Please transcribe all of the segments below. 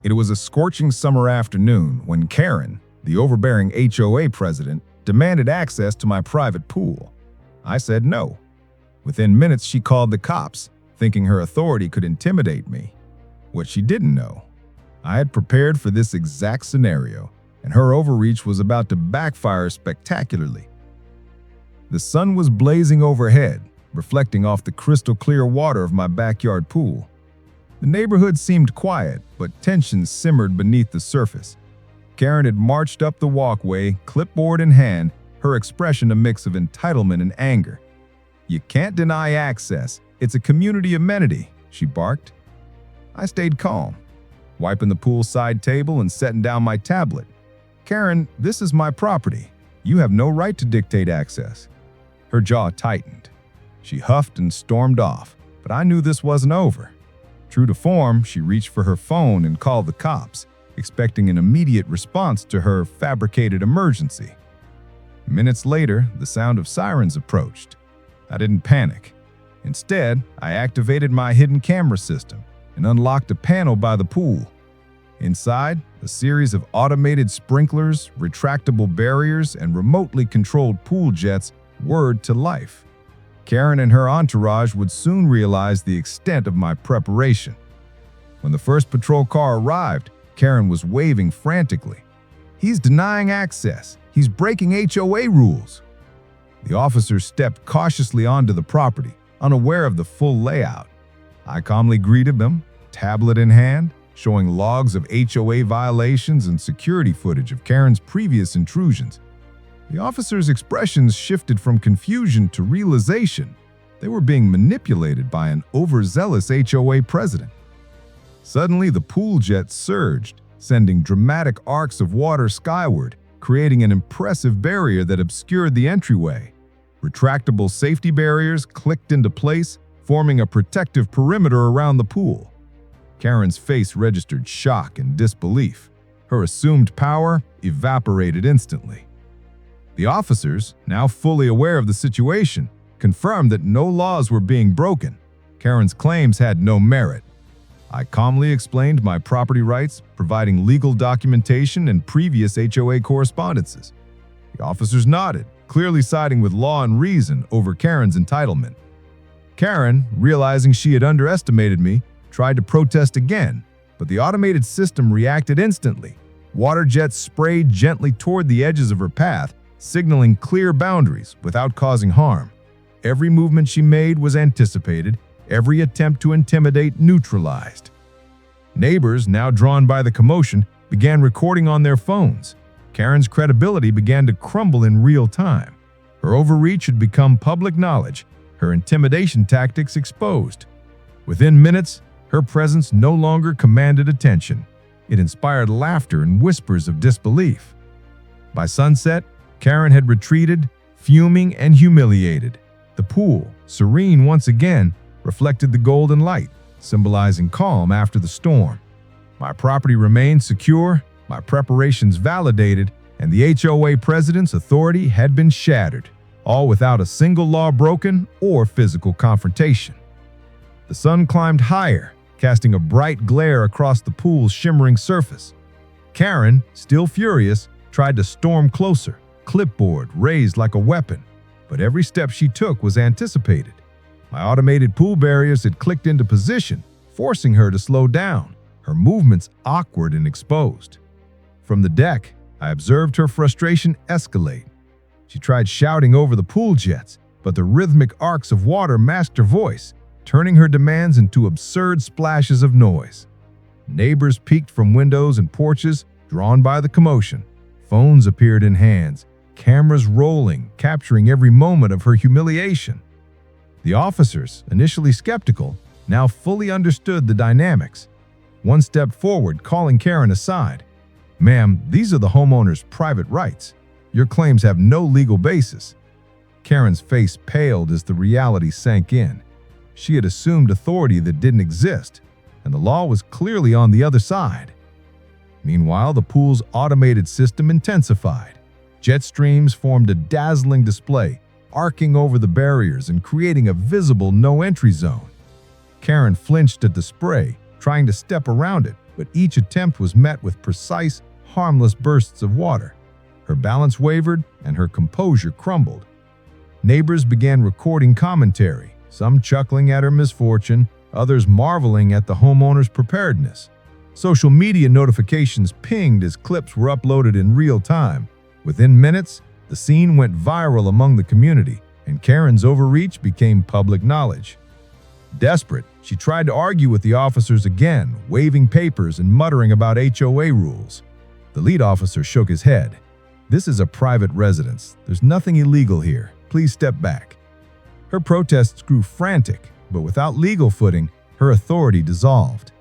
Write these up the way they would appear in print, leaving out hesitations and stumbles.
It was a scorching summer afternoon when Karen, the overbearing HOA president, demanded access to my private pool. I said no. Within minutes, she called the cops, thinking her authority could intimidate me. What she didn't know, I had prepared for this exact scenario, and her overreach was about to backfire spectacularly. The sun was blazing overhead, reflecting off the crystal-clear water of my backyard pool. The neighborhood seemed quiet, but tension simmered beneath the surface. Karen had marched up the walkway, clipboard in hand, her expression a mix of entitlement and anger. "You can't deny access. It's a community amenity," she barked. I stayed calm, wiping the poolside table and setting down my tablet. "Karen, this is my property. You have no right to dictate access." Her jaw tightened. She huffed and stormed off, but I knew this wasn't over. True to form, she reached for her phone and called the cops, expecting an immediate response to her fabricated emergency. Minutes later, the sound of sirens approached. I didn't panic. Instead, I activated my hidden camera system and unlocked a panel by the pool. Inside, a series of automated sprinklers, retractable barriers, and remotely controlled pool jets whirred to life. Karen and her entourage would soon realize the extent of my preparation. When the first patrol car arrived, Karen was waving frantically. "He's denying access. He's breaking HOA rules." The officers stepped cautiously onto the property, unaware of the full layout. I calmly greeted them, tablet in hand, showing logs of HOA violations and security footage of Karen's previous intrusions. The officers' expressions shifted from confusion to realization. They were being manipulated by an overzealous HOA president. Suddenly, the pool jet surged, sending dramatic arcs of water skyward, creating an impressive barrier that obscured the entryway. Retractable safety barriers clicked into place, forming a protective perimeter around the pool. Karen's face registered shock and disbelief. Her assumed power evaporated instantly. The officers, now fully aware of the situation, confirmed that no laws were being broken. Karen's claims had no merit. I calmly explained my property rights, providing legal documentation and previous HOA correspondences. The officers nodded, clearly siding with law and reason over Karen's entitlement. Karen, realizing she had underestimated me, tried to protest again, but the automated system reacted instantly. Water jets sprayed gently toward the edges of her path, signaling clear boundaries without causing harm. Every movement she made was anticipated, every attempt to intimidate neutralized. Neighbors, now drawn by the commotion, began recording on their phones. Karen's credibility began to crumble in real time. Her overreach had become public knowledge, her intimidation tactics exposed. Within minutes, her presence no longer commanded attention. It inspired laughter and whispers of disbelief. By sunset, Karen had retreated, fuming and humiliated. The pool, serene once again, reflected the golden light, symbolizing calm after the storm. My property remained secure, my preparations validated, and the HOA president's authority had been shattered, all without a single law broken or physical confrontation. The sun climbed higher, casting a bright glare across the pool's shimmering surface. Karen, still furious, tried to storm closer, clipboard raised like a weapon, but every step she took was anticipated. My automated pool barriers had clicked into position, forcing her to slow down, her movements awkward and exposed. From the deck, I observed her frustration escalate. She tried shouting over the pool jets, but the rhythmic arcs of water masked her voice, turning her demands into absurd splashes of noise. Neighbors peeked from windows and porches, drawn by the commotion. Phones appeared in hands, cameras rolling, capturing every moment of her humiliation. The officers, initially skeptical, now fully understood the dynamics. One stepped forward, calling Karen aside. "Ma'am, these are the homeowner's private rights. Your claims have no legal basis." Karen's face paled as the reality sank in. She had assumed authority that didn't exist, and the law was clearly on the other side. Meanwhile, the pool's automated system intensified. Jet streams formed a dazzling display, arcing over the barriers and creating a visible no-entry zone. Karen flinched at the spray, trying to step around it, but each attempt was met with precise, harmless bursts of water. Her balance wavered and her composure crumbled. Neighbors began recording commentary, some chuckling at her misfortune, others marveling at the homeowner's preparedness. Social media notifications pinged as clips were uploaded in real time. Within minutes, the scene went viral among the community, and Karen's overreach became public knowledge. Desperate, she tried to argue with the officers again, waving papers and muttering about HOA rules. The lead officer shook his head. "This is a private residence. There's nothing illegal here. Please step back." Her protests grew frantic, but without legal footing, her authority dissolved.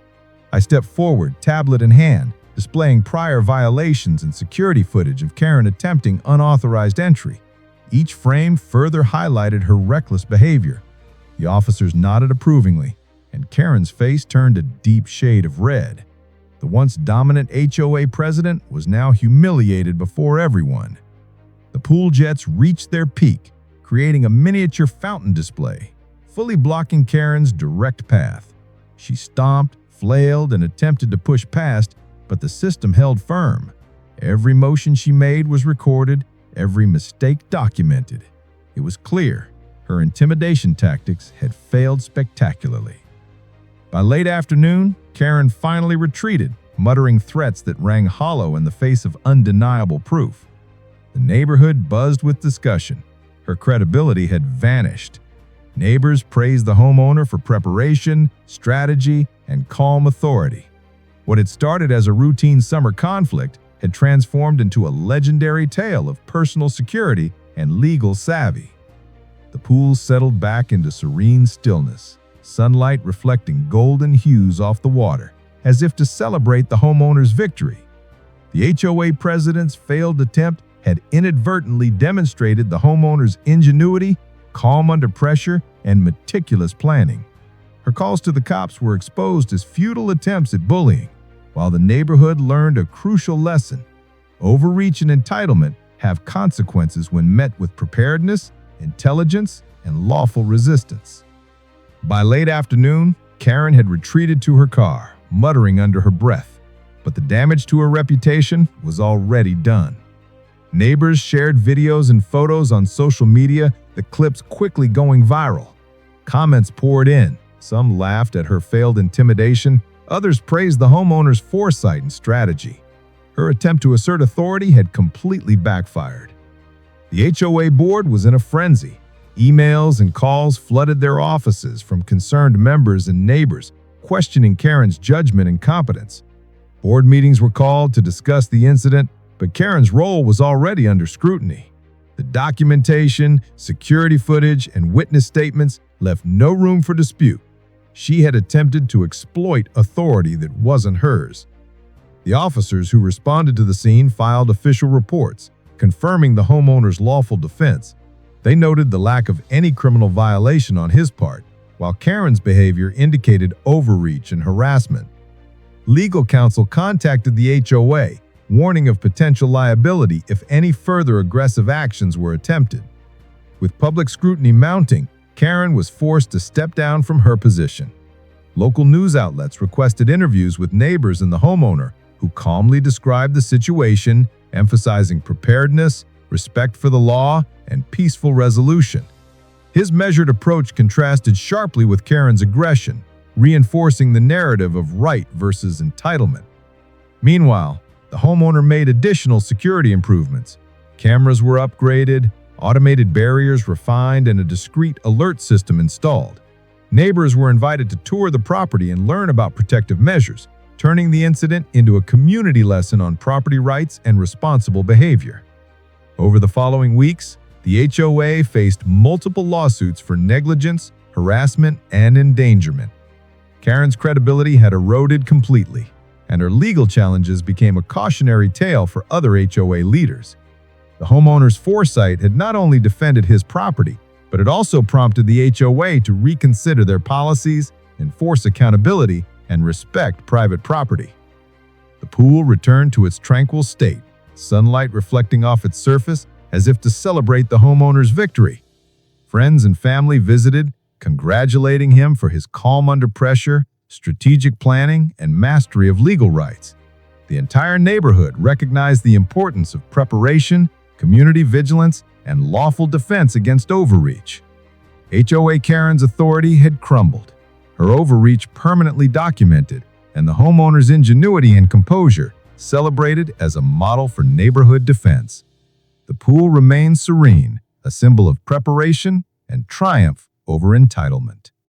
I stepped forward, tablet in hand, displaying prior violations and security footage of Karen attempting unauthorized entry. Each frame further highlighted her reckless behavior. The officers nodded approvingly, and Karen's face turned a deep shade of red. The once dominant HOA president was now humiliated before everyone. The pool jets reached their peak, creating a miniature fountain display, fully blocking Karen's direct path. She stomped, flailed, and attempted to push past, but the system held firm. Every motion she made was recorded, every mistake documented. It was clear her intimidation tactics had failed spectacularly. By late afternoon, Karen finally retreated, muttering threats that rang hollow in the face of undeniable proof. The neighborhood buzzed with discussion. Her credibility had vanished. Neighbors praised the homeowner for preparation, strategy, and calm authority. What had started as a routine summer conflict had transformed into a legendary tale of personal security and legal savvy. The pool settled back into serene stillness, sunlight reflecting golden hues off the water, as if to celebrate the homeowner's victory. The HOA president's failed attempt had inadvertently demonstrated the homeowner's ingenuity, calm under pressure, and meticulous planning. Her calls to the cops were exposed as futile attempts at bullying, while the neighborhood learned a crucial lesson. Overreach and entitlement have consequences when met with preparedness, intelligence, and lawful resistance. By late afternoon, Karen had retreated to her car, muttering under her breath, but the damage to her reputation was already done. Neighbors shared videos and photos on social media, the clips quickly going viral. Comments poured in. Some laughed at her failed intimidation, others praised the homeowner's foresight and strategy. Her attempt to assert authority had completely backfired. The HOA board was in a frenzy. Emails and calls flooded their offices from concerned members and neighbors, questioning Karen's judgment and competence. Board meetings were called to discuss the incident, but Karen's role was already under scrutiny. The documentation, security footage, and witness statements left no room for dispute. She had attempted to exploit authority that wasn't hers. The officers who responded to the scene filed official reports, confirming the homeowner's lawful defense. They noted the lack of any criminal violation on his part, while Karen's behavior indicated overreach and harassment. Legal counsel contacted the HOA, warning of potential liability if any further aggressive actions were attempted. With public scrutiny mounting, Karen was forced to step down from her position. Local news outlets requested interviews with neighbors and the homeowner, who calmly described the situation, emphasizing preparedness, respect for the law, and peaceful resolution. His measured approach contrasted sharply with Karen's aggression, reinforcing the narrative of right versus entitlement. Meanwhile, the homeowner made additional security improvements. Cameras were upgraded, automated barriers refined, and a discreet alert system installed. Neighbors were invited to tour the property and learn about protective measures, turning the incident into a community lesson on property rights and responsible behavior. Over the following weeks, the HOA faced multiple lawsuits for negligence, harassment, and endangerment. Karen's credibility had eroded completely, and her legal challenges became a cautionary tale for other HOA leaders. The homeowner's foresight had not only defended his property, but it also prompted the HOA to reconsider their policies, enforce accountability, and respect private property. The pool returned to its tranquil state, sunlight reflecting off its surface as if to celebrate the homeowner's victory. Friends and family visited, congratulating him for his calm under pressure, strategic planning, and mastery of legal rights. The entire neighborhood recognized the importance of preparation, community vigilance, and lawful defense against overreach. HOA Karen's authority had crumbled, her overreach permanently documented, and the homeowner's ingenuity and composure celebrated as a model for neighborhood defense. The pool remained serene, a symbol of preparation and triumph over entitlement.